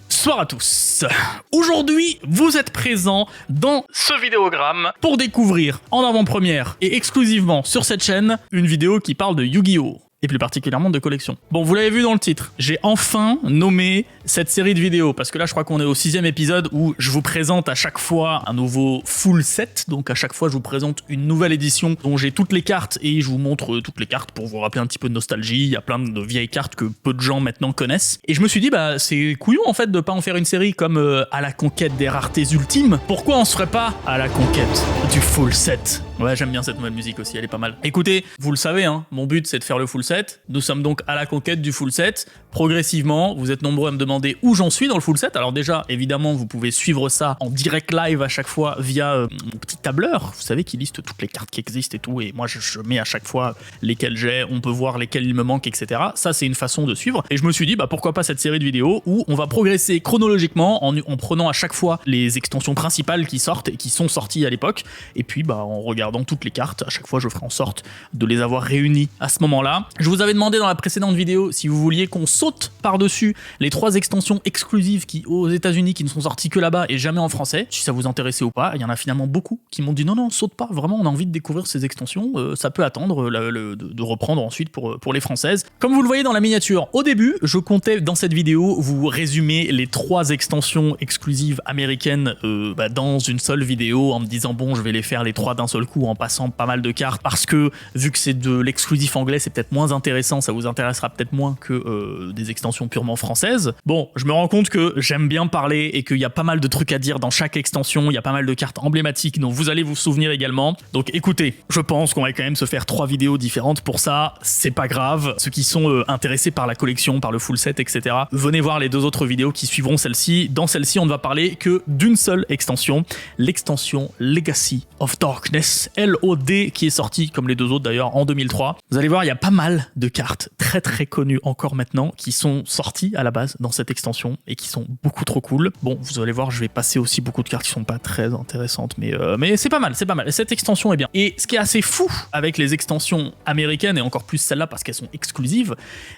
Bonsoir à tous. Aujourd'hui, vous êtes présents dans ce vidéogramme pour découvrir en avant-première et exclusivement sur cette chaîne une vidéo qui parle de Yu-Gi-Oh! Et plus particulièrement de collection. Bon, vous l'avez vu dans le titre, j'ai enfin nommé cette série de vidéos, parce que là je crois qu'on est au 6e épisode où je vous présente à chaque fois un nouveau full set, donc à chaque fois je vous présente une nouvelle édition dont j'ai toutes les cartes et je vous montre toutes les cartes pour vous rappeler un petit peu de nostalgie. Il y a plein de vieilles cartes que peu de gens maintenant connaissent. Et je me suis dit, bah c'est couillon en fait de pas en faire une série comme à la conquête des raretés ultimes. Pourquoi on se ferait pas à la conquête du full set? Ouais, j'aime bien cette nouvelle musique aussi, elle est pas mal. Écoutez, vous le savez, hein, mon but c'est de faire le full set. Nous sommes donc à la conquête du full set. Progressivement, vous êtes nombreux à me demander où j'en suis dans le full set. Alors déjà, évidemment, vous pouvez suivre ça en direct live à chaque fois via mon petit tableur. Vous savez, qui liste toutes les cartes qui existent et tout. Et moi, je mets à chaque fois lesquelles j'ai. On peut voir lesquelles il me manque, etc. Ça, c'est une façon de suivre. Et je me suis dit, bah pourquoi pas cette série de vidéos où on va progresser chronologiquement en prenant à chaque fois les extensions principales qui sortent et qui sont sorties à l'époque. Et puis, bah en regardant toutes les cartes, à chaque fois, je ferai en sorte de les avoir réunies à ce moment-là. Je vous avais demandé dans la précédente vidéo si vous vouliez qu'on saute par-dessus les 3 extensions exclusives qui aux États-Unis qui ne sont sorties que là-bas et jamais en français, si ça vous intéressait ou pas. Il y en a finalement beaucoup qui m'ont dit non, saute pas, vraiment on a envie de découvrir ces extensions, ça peut attendre de reprendre ensuite pour les françaises. Comme vous le voyez dans la miniature, au début, je comptais dans cette vidéo vous résumer les 3 extensions exclusives américaines dans une seule vidéo en me disant bon, je vais les faire les 3 d'un seul coup en passant pas mal de cartes parce que vu que c'est de l'exclusif anglais, c'est peut-être moins intéressant, ça vous intéressera peut-être moins que des extensions purement françaises. Bon, je me rends compte que j'aime bien parler et qu'il y a pas mal de trucs à dire dans chaque extension, il y a pas mal de cartes emblématiques dont vous allez vous souvenir également. Donc écoutez, je pense qu'on va quand même se faire 3 vidéos différentes pour ça, c'est pas grave. Ceux qui sont intéressés par la collection, par le full set, etc., venez voir les 2 autres vidéos qui suivront celle-ci. Dans celle-ci, on ne va parler que d'une seule extension, l'extension Legacy of Darkness, LOD, qui est sortie, comme les 2 autres d'ailleurs, en 2003. Vous allez voir, il y a pas mal de cartes très très connues encore maintenant qui sont sorties à la base dans cette extension et qui sont beaucoup trop cool. Bon, vous allez voir, je vais passer aussi beaucoup de cartes qui sont pas très intéressantes, mais c'est pas mal, c'est pas mal. Cette extension est bien. Et ce qui est assez fou avec les extensions américaines et encore plus celles-là parce qu'elles sont exclusives,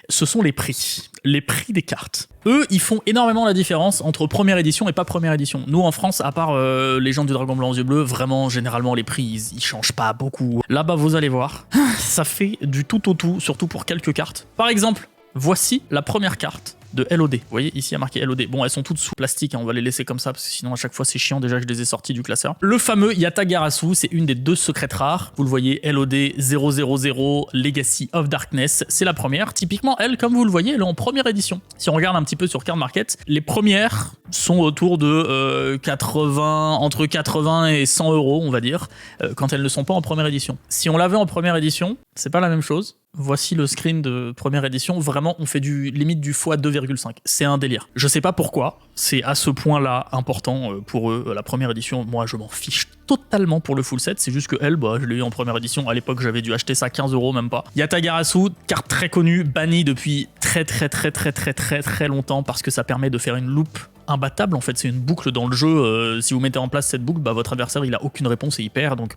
ce sont les prix. Les prix des cartes. Eux, ils font énormément la différence entre première édition et pas première édition. Nous, en France, à part Légende du Dragon Blanc aux yeux bleus, vraiment, généralement, les prix, ils changent pas beaucoup. Là-bas, vous allez voir, ça fait du tout au tout, surtout pour quelques cartes. Par exemple, voici la première carte de LOD. Vous voyez, ici il y a marqué LOD. Bon, elles sont toutes sous plastique, hein, on va les laisser comme ça, parce que sinon à chaque fois c'est chiant, déjà que je les ai sorties du classeur. Le fameux Yatagarasu, c'est une des 2 secrètes rares. Vous le voyez, LOD 000 Legacy of Darkness, c'est la première. Typiquement, elle, comme vous le voyez, elle est en première édition. Si on regarde un petit peu sur Card Market, les premières sont autour de entre 80 et 100 euros, on va dire, quand elles ne sont pas en première édition. Si on l'avait en première édition, c'est pas la même chose. Voici le screen de première édition. Vraiment, on fait limite du x2,5. C'est un délire. Je sais pas pourquoi. C'est à ce point-là important pour eux. La première édition, moi, je m'en fiche totalement pour le full set. C'est juste que elle, je l'ai eu en première édition. À l'époque, j'avais dû acheter ça 15 euros, même pas. Yatagarasu, carte très connue, bannie depuis très longtemps parce que ça permet de faire une loupe imbattable. En fait, c'est une boucle dans le jeu. Si vous mettez en place cette boucle, votre adversaire il a aucune réponse et il perd, donc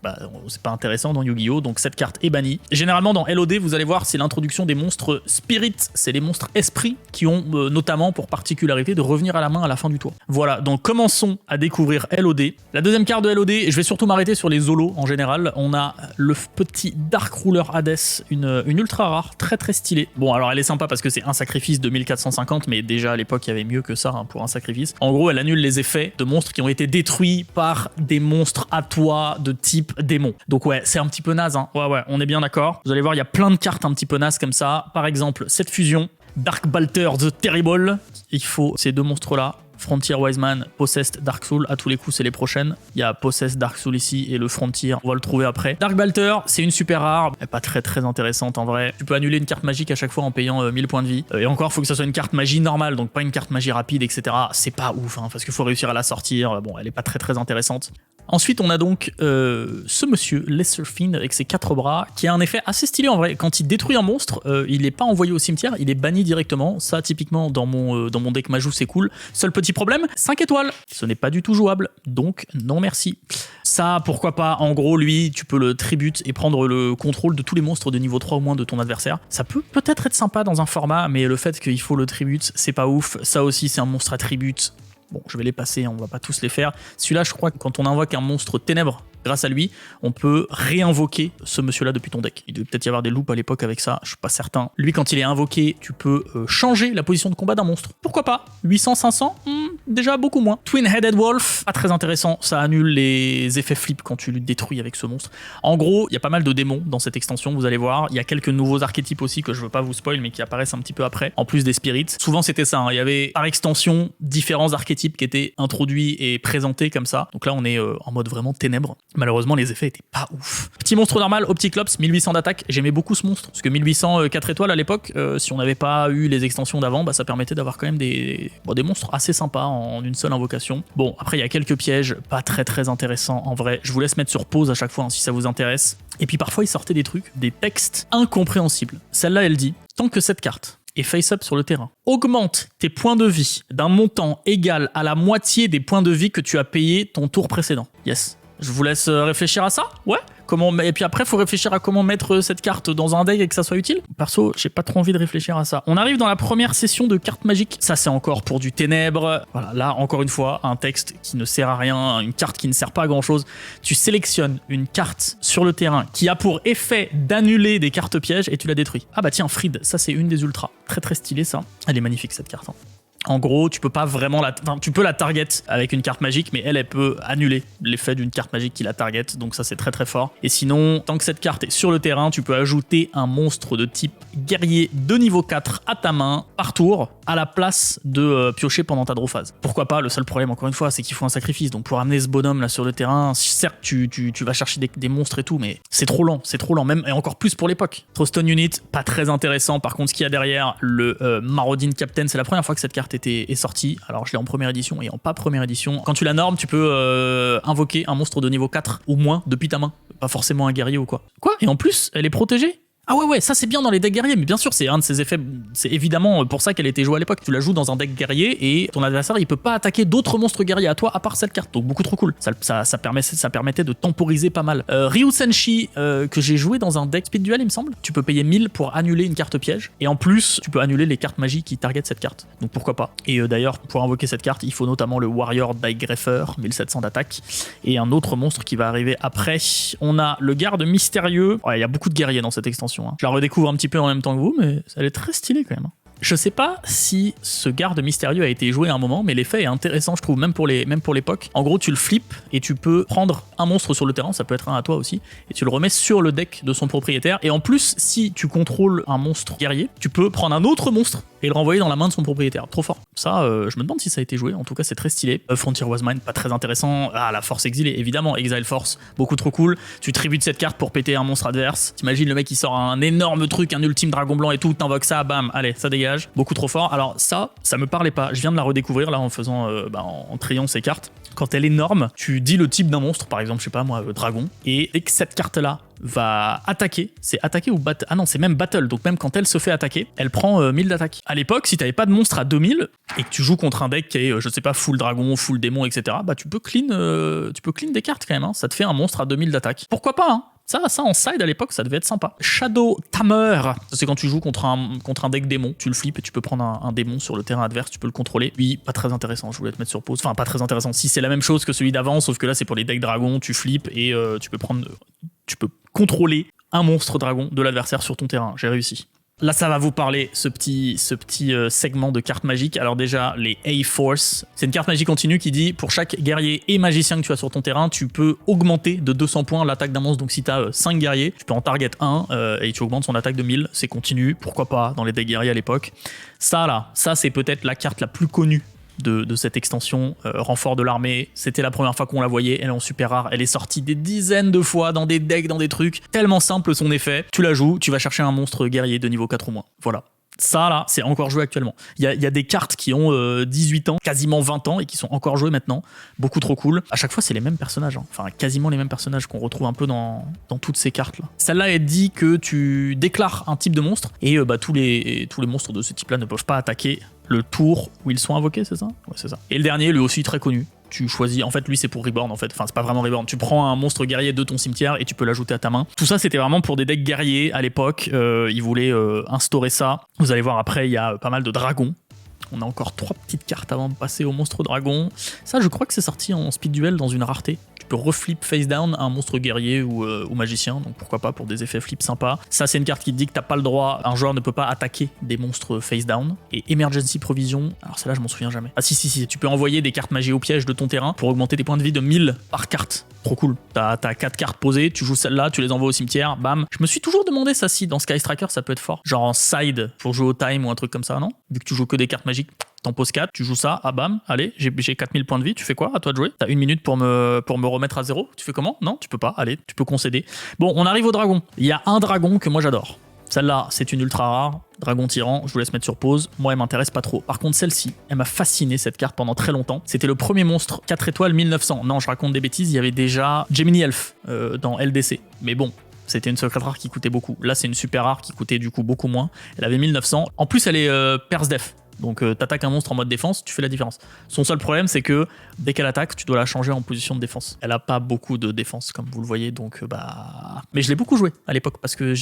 c'est pas intéressant dans Yu-Gi-Oh! Donc cette carte est bannie. Généralement dans LOD, vous allez voir, c'est l'introduction des monstres Spirit, c'est les monstres esprits qui ont notamment pour particularité de revenir à la main à la fin du tour. Voilà, donc commençons à découvrir LOD. La deuxième carte de LOD, je vais surtout m'arrêter sur les Zolos en général. On a le petit Dark Ruler Hades, une ultra rare, très stylée. Bon, alors elle est sympa parce que c'est un sacrifice de 1450, mais déjà à l'époque il y avait mieux que ça hein, pour un sacrifice. En gros, elle annule les effets de monstres qui ont été détruits par des monstres à toi de type démon. Donc ouais, c'est un petit peu naze, hein. Ouais, on est bien d'accord. Vous allez voir, il y a plein de cartes un petit peu nazes comme ça. Par exemple, cette fusion, Dark Balter the Terrible. Il faut ces 2 monstres-là. Frontier Wiseman, Possessed Dark Soul, à tous les coups c'est les prochaines. Il y a Possessed Dark Soul ici et le Frontier, on va le trouver après. Dark Balter, c'est une super rare, elle est pas très intéressante en vrai. Tu peux annuler une carte magique à chaque fois en payant 1000 points de vie. Et encore, faut que ça soit une carte magie normale, donc pas une carte magie rapide, etc. C'est pas ouf, hein, parce qu'il faut réussir à la sortir. Bon, elle est pas très intéressante. Ensuite, on a donc ce monsieur, Lesser Fiend, avec ses 4 bras, qui a un effet assez stylé en vrai. Quand il détruit un monstre, il n'est pas envoyé au cimetière, il est banni directement. Ça, typiquement, dans mon deck Majou, c'est cool. Seul petit problème, 5 étoiles. Ce n'est pas du tout jouable, donc non merci. Ça, pourquoi pas, en gros, lui, tu peux le tribute et prendre le contrôle de tous les monstres de niveau 3 ou moins de ton adversaire. Ça peut peut-être être sympa dans un format, mais le fait qu'il faut le tribute, c'est pas ouf. Ça aussi, c'est un monstre à tribute. Bon, je vais les passer, on va pas tous les faire. Celui-là, je crois que quand on invoque un monstre ténèbres, grâce à lui, on peut réinvoquer ce monsieur-là depuis ton deck. Il devait peut-être y avoir des loops à l'époque avec ça, je suis pas certain. Lui, quand il est invoqué, tu peux changer la position de combat d'un monstre. Pourquoi pas 800, 500 déjà beaucoup moins. Twin-Headed Wolf, pas très intéressant, ça annule les effets flip quand tu le détruis avec ce monstre. En gros, il y a pas mal de démons dans cette extension, vous allez voir. Il y a quelques nouveaux archétypes aussi que je veux pas vous spoil, mais qui apparaissent un petit peu après, en plus des spirits. Souvent, c'était ça, hein. Il y avait par extension différents archétypes qui étaient introduits et présentés comme ça. Donc là, on est en mode vraiment ténèbres. Malheureusement, les effets étaient pas ouf. Petit monstre normal, Opticlops, 1800 d'attaque. J'aimais beaucoup ce monstre, parce que 1800 4 étoiles à l'époque, si on n'avait pas eu les extensions d'avant, bah, ça permettait d'avoir quand même des monstres assez sympas en une seule invocation. Bon, après, il y a quelques pièges, pas très intéressants en vrai. Je vous laisse mettre sur pause à chaque fois, hein, si ça vous intéresse. Et puis parfois, il sortait des trucs, des textes incompréhensibles. Celle-là, elle dit, tant que cette carte et face-up sur le terrain augmente tes points de vie d'un montant égal à la moitié des points de vie que tu as payé ton tour précédent. Yes. Je vous laisse réfléchir à ça. Ouais. Et puis après, il faut réfléchir à comment mettre cette carte dans un deck et que ça soit utile. Perso, j'ai pas trop envie de réfléchir à ça. On arrive dans la première session de cartes magiques. Ça, c'est encore pour du ténèbres. Voilà, là, encore une fois, un texte qui ne sert à rien, une carte qui ne sert pas à grand-chose. Tu sélectionnes une carte sur le terrain qui a pour effet d'annuler des cartes pièges et tu la détruis. Ah bah tiens, Fried, ça c'est une des ultras. Très stylé ça. Elle est magnifique cette carte. Hein. En gros, tu peux pas vraiment tu peux la target avec une carte magique, mais elle peut annuler l'effet d'une carte magique qui la target, donc ça c'est très fort. Et sinon, tant que cette carte est sur le terrain, tu peux ajouter un monstre de type guerrier de niveau 4 à ta main par tour, à la place de piocher pendant ta draw phase. Pourquoi pas? Le seul problème, encore une fois, c'est qu'il faut un sacrifice, donc pour amener ce bonhomme là sur le terrain, certes tu vas chercher des monstres et tout, mais c'est trop lent, même, et encore plus pour l'époque. Stone Unit, pas très intéressant. Par contre, ce qu'il y a derrière, le Marauding Captain, c'est la première fois que cette carte est sortie. Alors je l'ai en première édition et en pas première édition. Quand tu la normes, tu peux invoquer un monstre de niveau 4 ou moins depuis ta main, pas forcément un guerrier ou quoi. Et en plus, elle est protégée. Ah ouais, ça c'est bien dans les decks guerriers, mais bien sûr, c'est un de ses effets, c'est évidemment pour ça qu'elle était jouée à l'époque. Tu la joues dans un deck guerrier et ton adversaire il peut pas attaquer d'autres monstres guerriers à toi à part cette carte, donc beaucoup trop cool. Ça permettait de temporiser pas mal. Ryu Senshi, que j'ai joué dans un deck Speed Duel, il me semble. Tu peux payer 1000 pour annuler une carte piège, et en plus, tu peux annuler les cartes magiques qui targetent cette carte, donc pourquoi pas. Et d'ailleurs, pour invoquer cette carte, il faut notamment le Warrior Digreffer, 1700 d'attaque, et un autre monstre qui va arriver après. On a le garde mystérieux. Ouais, il y a beaucoup de guerriers dans cette extension. Je la redécouvre un petit peu en même temps que vous, mais elle est très stylée quand même. Je sais pas si ce garde mystérieux a été joué à un moment, mais l'effet est intéressant, je trouve, même pour l'époque. En gros, tu le flippes et tu peux prendre un monstre sur le terrain, ça peut être un à toi aussi, et tu le remets sur le deck de son propriétaire. Et en plus, si tu contrôles un monstre guerrier, tu peux prendre un autre monstre et le renvoyer dans la main de son propriétaire. Trop fort. Ça, je me demande si ça a été joué. En tout cas, c'est très stylé. Frontier Was Mine, pas très intéressant. Ah, la Force exilée, évidemment. Exile Force, beaucoup trop cool. Tu tributes cette carte pour péter un monstre adverse. T'imagines le mec qui sort un énorme truc, un ultime dragon blanc et tout, t'invoques ça, bam, allez, ça dégage. Beaucoup trop fort. Alors ça me parlait pas. Je viens de la redécouvrir là en faisant, en triant ces cartes. Quand elle est énorme, tu dis le type d'un monstre, par exemple, je sais pas moi, dragon, et dès que cette carte-là va attaquer, c'est attaquer ou battle? Ah non, c'est même battle, donc même quand elle se fait attaquer, elle prend 1000 d'attaque. À l'époque, si t'avais pas de monstre à 2000 et que tu joues contre un deck qui est, je sais pas, full dragon, full démon, etc., bah tu peux clean des cartes quand même, hein. Ça te fait un monstre à 2000 d'attaque. Pourquoi pas, hein? Ça en side à l'époque, ça devait être sympa. Shadow Tamer, c'est quand tu joues contre un deck démon, tu le flippes et tu peux prendre un démon sur le terrain adverse, tu peux le contrôler. Lui, pas très intéressant, je voulais te mettre sur pause. Enfin, pas très intéressant. Si c'est la même chose que celui d'avant, sauf que là c'est pour les decks dragons, tu flippes et tu peux contrôler un monstre dragon de l'adversaire sur ton terrain. J'ai réussi. Là, ça va vous parler, ce petit segment de cartes magiques. Alors déjà, les A-Force. C'est une carte magique continue qui dit, pour chaque guerrier et magicien que tu as sur ton terrain, tu peux augmenter de 200 points l'attaque d'un monstre. Donc si tu as 5 guerriers, tu peux en target 1 et tu augmentes son attaque de 1000. C'est continu, pourquoi pas, dans les decks guerriers à l'époque. Ça c'est peut-être la carte la plus connue de cette extension, renfort de l'armée. C'était la première fois qu'on la voyait, elle est en super rare, elle est sortie des dizaines de fois dans des decks, dans des trucs, tellement simple son effet, tu la joues, tu vas chercher un monstre guerrier de niveau 4 ou moins, voilà. Ça, là, c'est encore joué actuellement. Il y a des cartes qui ont 18 ans, quasiment 20 ans, et qui sont encore jouées maintenant. Beaucoup trop cool. À chaque fois, c'est les mêmes personnages. Hein. Enfin, quasiment les mêmes personnages qu'on retrouve un peu dans toutes ces cartes-là. Celle-là, elle dit que tu déclares un type de monstre, et tous les monstres de ce type-là ne peuvent pas attaquer le tour où ils sont invoqués, c'est ça? Ouais, c'est ça. Et le dernier, lui aussi très connu. Tu choisis, en fait lui c'est pour Reborn en fait, enfin c'est pas vraiment Reborn, tu prends un monstre guerrier de ton cimetière et tu peux l'ajouter à ta main. Tout ça c'était vraiment pour des decks guerriers à l'époque, ils voulaient instaurer ça. Vous allez voir après il y a pas mal de dragons. On a encore 3 petites cartes avant de passer au monstre dragon. Ça je crois que c'est sorti en speed duel dans une rareté. Tu peux reflip face down un monstre guerrier ou magicien, donc pourquoi pas pour des effets flip sympas. Ça c'est une carte qui te dit que t'as pas le droit, un joueur ne peut pas attaquer des monstres face down. Et Emergency Provision, alors celle-là je m'en souviens jamais. Ah si, tu peux envoyer des cartes magie au piège de ton terrain pour augmenter tes points de vie de 1000 par carte. Trop cool. T'as 4 cartes posées, tu joues celle-là, tu les envoies au cimetière, bam. Je me suis toujours demandé ça si dans Sky Striker ça peut être fort. Genre en side pour jouer au time ou un truc comme ça, non? Vu que tu joues que des cartes magiques. T'en poses 4, tu joues ça, ah bam, allez, j'ai 4000 points de vie, tu fais quoi? À toi de jouer. T'as 1 minute pour me remettre à 0. Tu fais comment? Non, tu peux pas, allez, tu peux concéder. Bon, on arrive au dragon. Il y a un dragon que moi j'adore. Celle-là, c'est une ultra rare. Dragon tyran, je vous laisse mettre sur pause. Moi, elle m'intéresse pas trop. Par contre, celle-ci, elle m'a fasciné cette carte pendant très longtemps. C'était le premier monstre 4 étoiles 1900. Non, je raconte des bêtises, il y avait déjà Gemini Elf dans LDC. Mais bon. C'était une secret rare qui coûtait beaucoup. Là, c'est une super rare qui coûtait du coup beaucoup moins. Elle avait 1900. En plus, elle est Perse Def. Donc t'attaques un monstre en mode défense, tu fais la différence. Son seul problème c'est que dès qu'elle attaque, tu dois la changer en position de défense. Elle a pas beaucoup de défense comme vous le voyez, donc Mais je l'ai beaucoup joué à l'époque parce que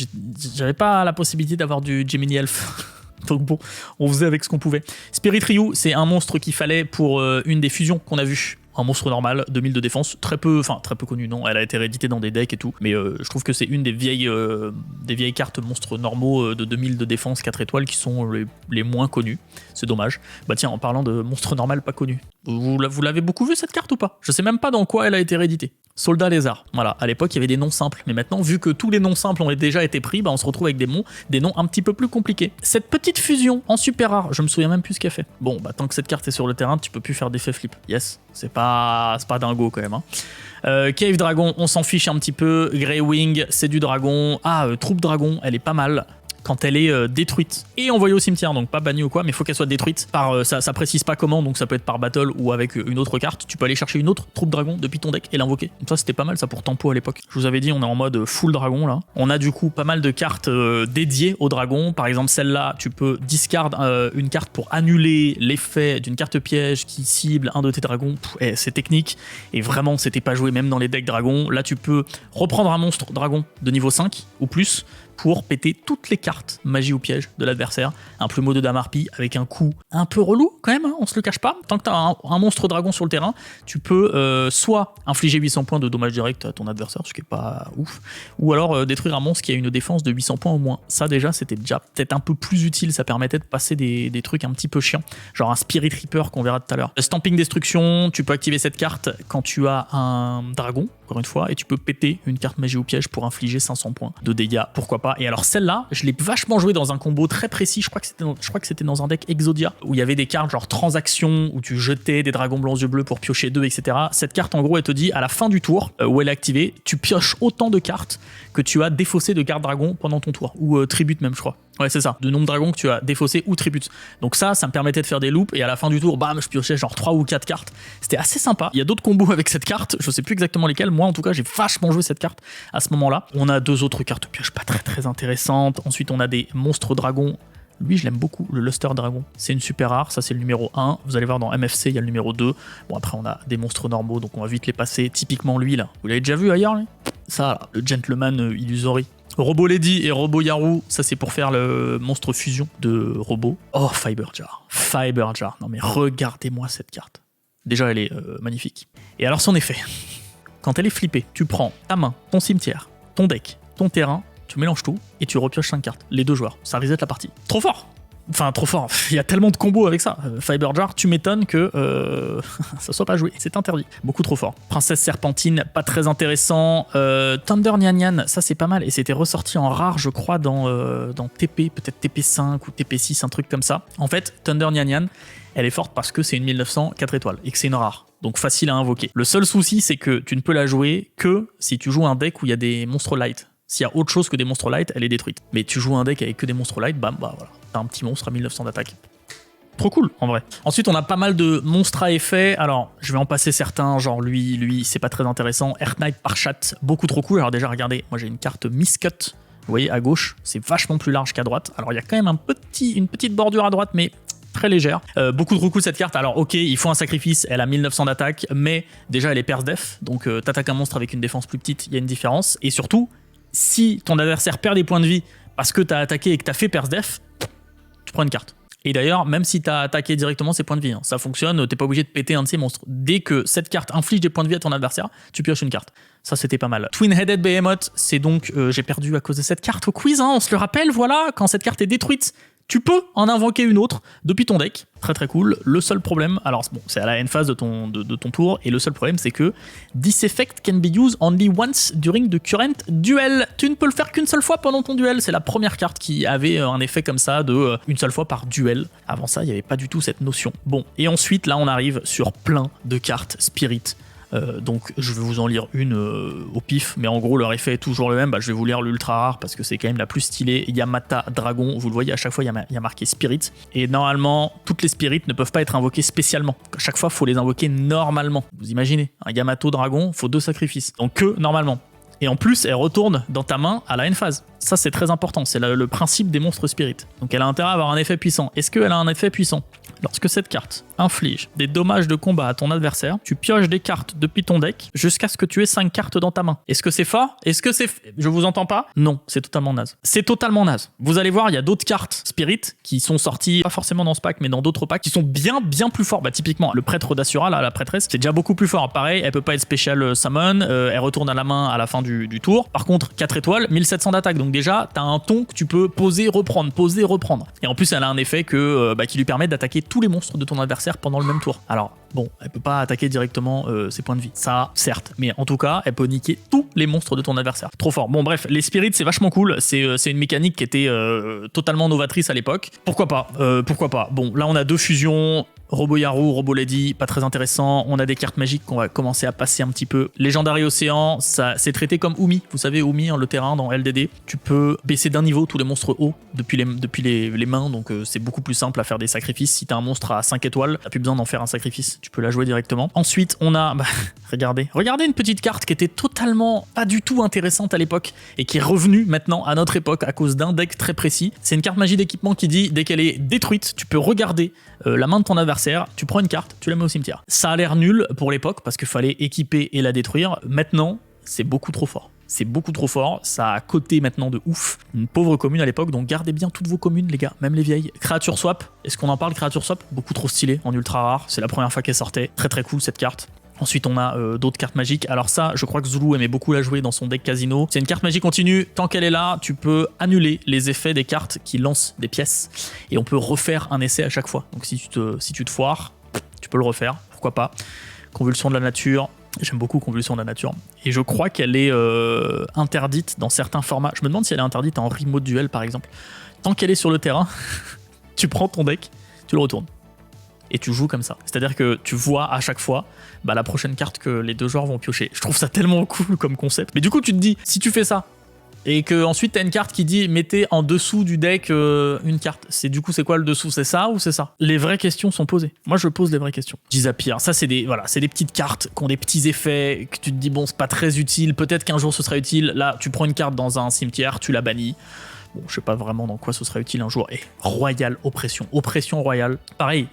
j'avais pas la possibilité d'avoir du Gemini Elf. Donc bon, on faisait avec ce qu'on pouvait. Spirit Ryu, c'est un monstre qu'il fallait pour une des fusions qu'on a vues. Un monstre normal, 2000 de défense, très peu connu, non, elle a été rééditée dans des decks et tout, mais je trouve que c'est une des vieilles cartes monstres normaux de 2000 de défense 4 étoiles qui sont les moins connus, c'est dommage. Bah tiens, en parlant de monstres normal pas connus, vous l'avez beaucoup vu cette carte ou pas? Je sais même pas dans quoi elle a été rééditée. Soldat lézard, voilà, à l'époque il y avait des noms simples, mais maintenant vu que tous les noms simples ont déjà été pris, bah on se retrouve avec des noms un petit peu plus compliqués. Cette petite fusion en super rare, je me souviens même plus ce qu'elle fait. Bon, bah tant que cette carte est sur le terrain, tu peux plus faire d'effet flip. Yes, c'est pas dingo quand même. Hein. Cave Dragon, on s'en fiche un petit peu. Grey Wing, c'est du dragon. Troupe Dragon, elle est pas mal. Quand elle est détruite et envoyée au cimetière, donc pas bannie ou quoi, mais il faut qu'elle soit détruite par ça précise pas comment, donc ça peut être par battle ou avec une autre carte. Tu peux aller chercher une autre troupe dragon depuis ton deck et l'invoquer. Donc ça c'était pas mal ça pour tempo à l'époque. Je vous avais dit on est en mode full dragon là. On a du coup pas mal de cartes dédiées au dragon. Par exemple celle-là, tu peux discard une carte pour annuler l'effet d'une carte piège qui cible un de tes dragons. C'est technique et vraiment c'était pas joué même dans les decks dragons. Là tu peux reprendre un monstre dragon de niveau 5 ou plus pour péter toutes les cartes magie ou piège de l'adversaire. Un plumeau de Damarpi avec un coup un peu relou quand même, hein, on se le cache pas. Tant que tu as un monstre dragon sur le terrain, tu peux soit infliger 800 points de dommages directs à ton adversaire, ce qui est pas ouf, ou alors détruire un monstre qui a une défense de 800 points au moins. Ça déjà, c'était déjà peut-être un peu plus utile, ça permettait de passer des trucs un petit peu chiants, genre un Spirit Reaper qu'on verra tout à l'heure. Stamping Destruction, tu peux activer cette carte quand tu as un dragon, encore une fois, et tu peux péter une carte magie ou piège pour infliger 500 points de dégâts, pourquoi pas. Et alors celle-là, je l'ai vachement joué dans un combo très précis, je crois que c'était dans un deck Exodia, où il y avait des cartes genre transaction, où tu jetais des dragons blancs yeux bleus pour piocher 2, etc. Cette carte en gros elle te dit à la fin du tour, où elle est activée, tu pioches autant de cartes que tu as défaussé de cartes dragon pendant ton tour, ou tribute même je crois. Ouais c'est ça, de nombre de dragons que tu as défaussé ou tribute. Donc ça me permettait de faire des loops et à la fin du tour, bam, je piochais genre 3 ou 4 cartes. C'était assez sympa. Il y a d'autres combos avec cette carte, je sais plus exactement lesquels. Moi en tout cas j'ai vachement joué cette carte à ce moment-là. On a 2 autres cartes pioche pas très intéressantes. Ensuite on a des monstres dragons. Lui, je l'aime beaucoup, le Luster Dragon. C'est une super rare, ça c'est le numéro 1. Vous allez voir dans MFC, il y a le numéro 2. Bon, après, on a des monstres normaux, donc on va vite les passer. Typiquement, lui, là. Vous l'avez déjà vu ailleurs, lui? Ça, là, le Gentleman Illusory. Robo Lady et Robo Yaru, ça c'est pour faire le monstre fusion de Robo. Oh, Fiber Jar. Fiber Jar. Non mais regardez-moi cette carte. Déjà, elle est magnifique. Et alors, son effet. Quand elle est flippée, tu prends ta main, ton cimetière, ton deck, ton terrain, tu mélanges tout et tu repioches 5 cartes, les 2 joueurs. Ça reset la partie. Trop fort! Enfin, trop fort. Il y a tellement de combos avec ça. Fiber Jar, tu m'étonnes que ça soit pas joué. C'est interdit. Beaucoup trop fort. Princesse Serpentine, pas très intéressant. Thunder Nyan Nyan, ça c'est pas mal. Et c'était ressorti en rare, je crois, dans TP, peut-être TP5 ou TP6, un truc comme ça. En fait, Thunder Nyan Nyan, elle est forte parce que c'est une 1900 4 étoiles et que c'est une rare. Donc facile à invoquer. Le seul souci, c'est que tu ne peux la jouer que si tu joues un deck où il y a des monstres light. S'il y a autre chose que des monstres light, elle est détruite. Mais tu joues un deck avec que des monstres light, bam, bah voilà. T'as un petit monstre à 1900 d'attaque. Trop cool, en vrai. Ensuite, on a pas mal de monstres à effet. Alors, je vais en passer certains, genre lui, c'est pas très intéressant. Earth Knight Parchat, beaucoup trop cool. Alors déjà, regardez, moi j'ai une carte Miscut. Vous voyez, à gauche, c'est vachement plus large qu'à droite. Alors, il y a quand même une petite bordure à droite, mais très légère. Beaucoup trop cool cette carte. Alors, ok, il faut un sacrifice. Elle a 1900 d'attaque, mais déjà, elle est Perce Def. Donc, t'attaques un monstre avec une défense plus petite, il y a une différence. Et surtout, si ton adversaire perd des points de vie parce que t'as attaqué et que t'as fait Perce Def, tu prends une carte. Et d'ailleurs, même si t'as attaqué directement ses points de vie, ça fonctionne, t'es pas obligé de péter un de ces monstres. Dès que cette carte inflige des points de vie à ton adversaire, tu pioches une carte. Ça, c'était pas mal. Twin-Headed Behemoth, c'est donc... j'ai perdu à cause de cette carte au quiz, on se le rappelle, voilà, quand cette carte est détruite, tu peux en invoquer une autre depuis ton deck. Très très cool. Le seul problème, alors bon, c'est à la end phase de ton tour, et le seul problème c'est que this effect can be used only once during the current duel. Tu ne peux le faire qu'une seule fois pendant ton duel. C'est la première carte qui avait un effet comme ça de une seule fois par duel. Avant ça, il n'y avait pas du tout cette notion. Bon, et ensuite là on arrive sur plein de cartes Spirit. Donc je vais vous en lire une au pif, mais en gros leur effet est toujours le même. Je vais vous lire l'ultra rare parce que c'est quand même la plus stylée. Yamata Dragon, vous le voyez à chaque fois il y a marqué Spirit, et normalement toutes les Spirits ne peuvent pas être invoquées spécialement. À chaque fois il faut les invoquer normalement. Vous imaginez, un Yamato Dragon, il faut 2 sacrifices, donc que normalement. Et en plus, elle retourne dans ta main à la end phase. Ça, c'est très important. C'est le principe des monstres Spirit. Donc, elle a intérêt à avoir un effet puissant. Est-ce qu'elle a un effet puissant? Lorsque cette carte inflige des dommages de combat à ton adversaire, tu pioches des cartes depuis ton deck jusqu'à ce que tu aies 5 cartes dans ta main. Est-ce que c'est fort? Est-ce que c'est... Je vous entends pas? Non, c'est totalement naze. C'est totalement naze. Vous allez voir, il y a d'autres cartes Spirit qui sont sorties, pas forcément dans ce pack, mais dans d'autres packs, qui sont bien plus forts. Typiquement, le prêtre d'Asura, là, la prêtresse, c'est déjà beaucoup plus fort. Pareil, elle peut pas être spécial summon, elle retourne à la main à la fin du tour. Par contre, 4 étoiles, 1700 d'attaque. Donc déjà, t'as un ton que tu peux poser, reprendre. Et en plus, elle a un effet qui lui permet d'attaquer tous les monstres de ton adversaire pendant le même tour. Alors, bon, elle peut pas attaquer directement ses points de vie. Ça, certes. Mais en tout cas, elle peut niquer tous les monstres de ton adversaire. Trop fort. Bon, bref, les Spirits, c'est vachement cool. C'est une mécanique qui était totalement novatrice à l'époque. Pourquoi pas? Bon, là, on a 2 fusions. Robo-Yaru, Robo-Lady, pas très intéressant. On a des cartes magiques qu'on va commencer à passer un petit peu. Légendary Océan, ça c'est traité comme Umi. Vous savez, Umi, le terrain dans LDD. Tu peux baisser d'un niveau tous les monstres hauts depuis les mains, donc c'est beaucoup plus simple à faire des sacrifices. Si t'as un monstre à 5 étoiles, t'as plus besoin d'en faire un sacrifice. Tu peux la jouer directement. Ensuite, on a... regardez une petite carte qui était totalement pas du tout intéressante à l'époque et qui est revenue maintenant à notre époque à cause d'un deck très précis. C'est une carte magie d'équipement qui dit, dès qu'elle est détruite, tu peux regarder la main de ton adversaire, tu prends une carte, tu la mets au cimetière. Ça a l'air nul pour l'époque parce qu'il fallait équiper et la détruire. Maintenant, c'est beaucoup trop fort. C'est beaucoup trop fort, ça a coté maintenant de ouf. Une pauvre commune à l'époque, donc gardez bien toutes vos communes les gars, même les vieilles. Créature Swap, est-ce qu'on en parle Créature Swap? Beaucoup trop stylé, en ultra rare, c'est la première fois qu'elle sortait. Très très cool cette carte. Ensuite, on a d'autres cartes magiques. Alors ça, je crois que Zulu aimait beaucoup la jouer dans son deck Casino. C'est une carte magie continue. Tant qu'elle est là, tu peux annuler les effets des cartes qui lancent des pièces. Et on peut refaire un essai à chaque fois. Donc si tu te foires, tu peux le refaire. Pourquoi pas. Convulsion de la nature. J'aime beaucoup Convulsion de la nature. Et je crois qu'elle est interdite dans certains formats. Je me demande si elle est interdite en remote duel, par exemple. Tant qu'elle est sur le terrain, tu prends ton deck, tu le retournes. Et tu joues comme ça. C'est-à-dire que tu vois à chaque fois la prochaine carte que les 2 joueurs vont piocher. Je trouve ça tellement cool comme concept. Mais du coup, tu te dis, si tu fais ça, et que ensuite t'as une carte qui dit mettez en dessous du deck une carte. C'est quoi le dessous? C'est ça ou c'est ça? Les vraies questions sont posées. Moi, je pose les vraies questions. Disappear, ça c'est des petites cartes qui ont des petits effets que tu te dis bon, c'est pas très utile. Peut-être qu'un jour ce sera utile. Là, tu prends une carte dans un cimetière, tu la bannis. Bon, je sais pas vraiment dans quoi ce serait utile un jour. Et Royal Oppression. Oppression Royale. Pareil,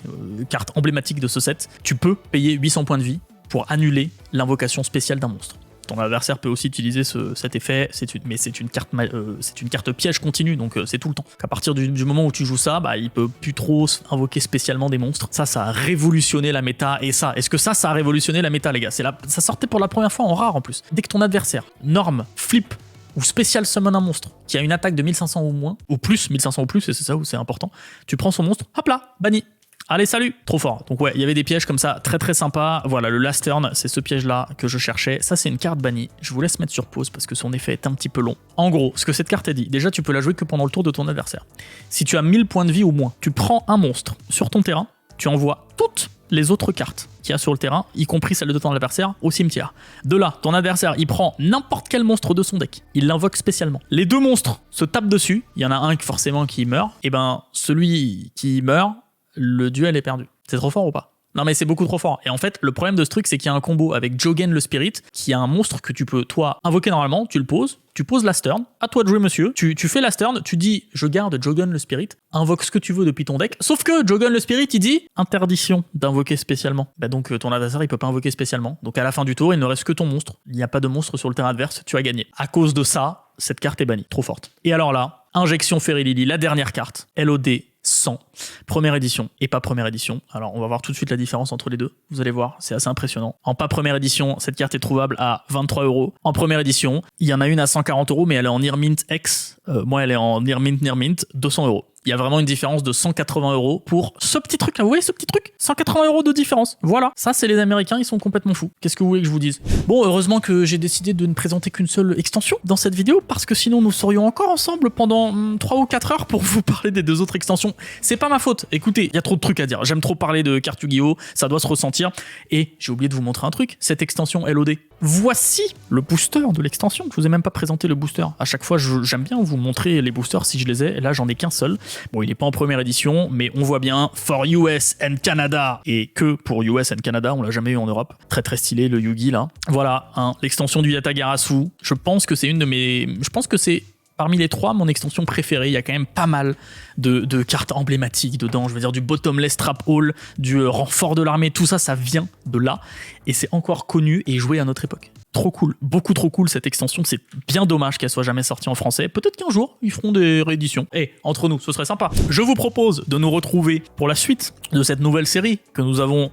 carte emblématique de ce set. Tu peux payer 800 points de vie pour annuler l'invocation spéciale d'un monstre. Ton adversaire peut aussi utiliser cet effet, mais c'est une carte piège continue, donc c'est tout le temps. À partir du moment où tu joues ça, il peut plus trop invoquer spécialement des monstres. Ça a révolutionné la méta. Et ça, est-ce que ça a révolutionné la méta, les gars? Ça sortait pour la première fois en rare en plus. Dès que ton adversaire, norme, flip, ou spécial summon un monstre qui a une attaque de 1500 ou moins, ou plus, 1500 ou plus, et c'est ça où c'est important, tu prends son monstre, hop là, banni. Allez, salut! Trop fort. Donc ouais, il y avait des pièges comme ça, très très sympa. Voilà, le last turn, c'est ce piège-là que je cherchais. Ça, c'est une carte bannie. Je vous laisse mettre sur pause parce que son effet est un petit peu long. En gros, ce que cette carte a dit, déjà, tu peux la jouer que pendant le tour de ton adversaire. Si tu as 1000 points de vie ou moins, tu prends un monstre sur ton terrain, tu envoies toutes les autres cartes qu'il y a sur le terrain, y compris celles de ton adversaire, au cimetière. De là, ton adversaire, il prend n'importe quel monstre de son deck, il l'invoque spécialement. Les deux monstres se tapent dessus, il y en a un forcément qui meurt, et ben celui qui meurt, le duel est perdu. C'est trop fort ou pas? Non mais c'est beaucoup trop fort. Et en fait, le problème de ce truc, c'est qu'il y a un combo avec Jogen le Spirit, qui est un monstre que tu peux, toi, invoquer normalement, tu le poses, tu poses Last Turn, à toi de jouer monsieur, tu fais Last Turn, tu dis je garde Jogen le Spirit, invoque ce que tu veux depuis ton deck, sauf que Jogen le Spirit il dit interdiction d'invoquer spécialement. Bah donc ton adversaire il peut pas invoquer spécialement, donc à la fin du tour il ne reste que ton monstre, il n'y a pas de monstre sur le terrain adverse, tu as gagné. À cause de ça, cette carte est bannie, trop forte. Et alors là, Injection Fairy Lily, la dernière carte, LOD 100, première édition et pas première édition. Alors on va voir tout de suite la différence entre les deux, vous allez voir, c'est assez impressionnant. En pas première édition, cette carte est trouvable à 23 €. En première édition, il y en a une à 140 €, mais elle est en Near Mint X, moi elle est en Near Mint, 200 €. Il y a vraiment une différence de 180 € pour ce petit truc là, vous voyez ce petit truc, 180 € de différence, voilà. Ça c'est les Américains, ils sont complètement fous. Qu'est-ce que vous voulez que je vous dise? Bon, heureusement que j'ai décidé de ne présenter qu'une seule extension dans cette vidéo, parce que sinon nous serions encore ensemble pendant 3 ou 4 heures pour vous parler des deux autres extensions. C'est pas ma faute, écoutez, il y a trop de trucs à dire, j'aime trop parler de cartes Yu-Gi-Oh, ça doit se ressentir, et j'ai oublié de vous montrer un truc, cette extension LOD. Voici le booster de l'extension, je vous ai même pas présenté le booster. À chaque fois, j'aime bien vous montrer les boosters si je les ai, et là j'en ai qu'un seul. Bon, il est pas en première édition, mais on voit bien for US and Canada, et que pour US and Canada, on l'a jamais eu en Europe. Très très stylé le Yugi là. Voilà, hein, l'extension du Yatagarasu. Je pense que c'est parmi les trois, mon extension préférée. Il y a quand même pas mal de cartes emblématiques dedans. Je veux dire, du Bottomless Trap Hall, du renfort de l'armée, tout ça, ça vient de là. Et c'est encore connu et joué à notre époque. Trop cool, beaucoup trop cool cette extension. C'est bien dommage qu'elle soit jamais sortie en français. Peut-être qu'un jour, ils feront des rééditions. Et entre nous, ce serait sympa. Je vous propose de nous retrouver pour la suite de cette nouvelle série que nous avons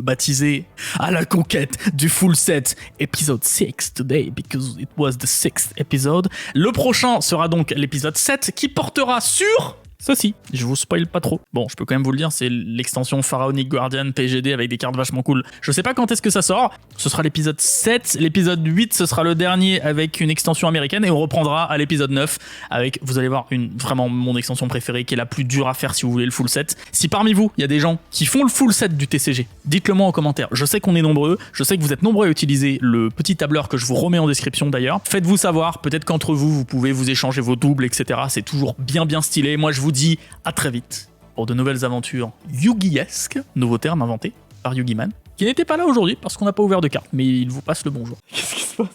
baptisée À la conquête du full set, épisode 6 today, because it was the 6th episode. Le prochain sera donc l'épisode 7 qui portera sur ceci. Je vous spoil pas trop. Bon, je peux quand même vous le dire, c'est l'extension Pharaonic Guardian PGD avec des cartes vachement cool. Je sais pas quand est-ce que ça sort. Ce sera l'épisode 7. L'épisode 8, ce sera le dernier avec une extension américaine et on reprendra à l'épisode 9 avec, vous allez voir, vraiment mon extension préférée qui est la plus dure à faire si vous voulez le full set. Si parmi vous, il y a des gens qui font le full set du TCG, dites-le moi en commentaire. Je sais qu'on est nombreux. Je sais que vous êtes nombreux à utiliser le petit tableur que je vous remets en description d'ailleurs. Faites-vous savoir. Peut-être qu'entre vous, vous pouvez vous échanger vos doubles, etc. C'est toujours bien stylé. Moi, je vous dis à très vite pour de nouvelles aventures Yu-Gi-esques, nouveau terme inventé par Yugiman, qui n'était pas là aujourd'hui parce qu'on n'a pas ouvert de carte, mais il vous passe le bonjour. Qu'est-ce qui se passe?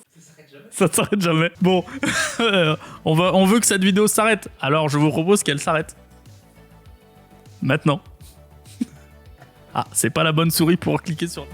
Ça s'arrête jamais. Bon, on veut que cette vidéo s'arrête, alors je vous propose qu'elle s'arrête. Maintenant. Ah, c'est pas la bonne souris pour cliquer sur...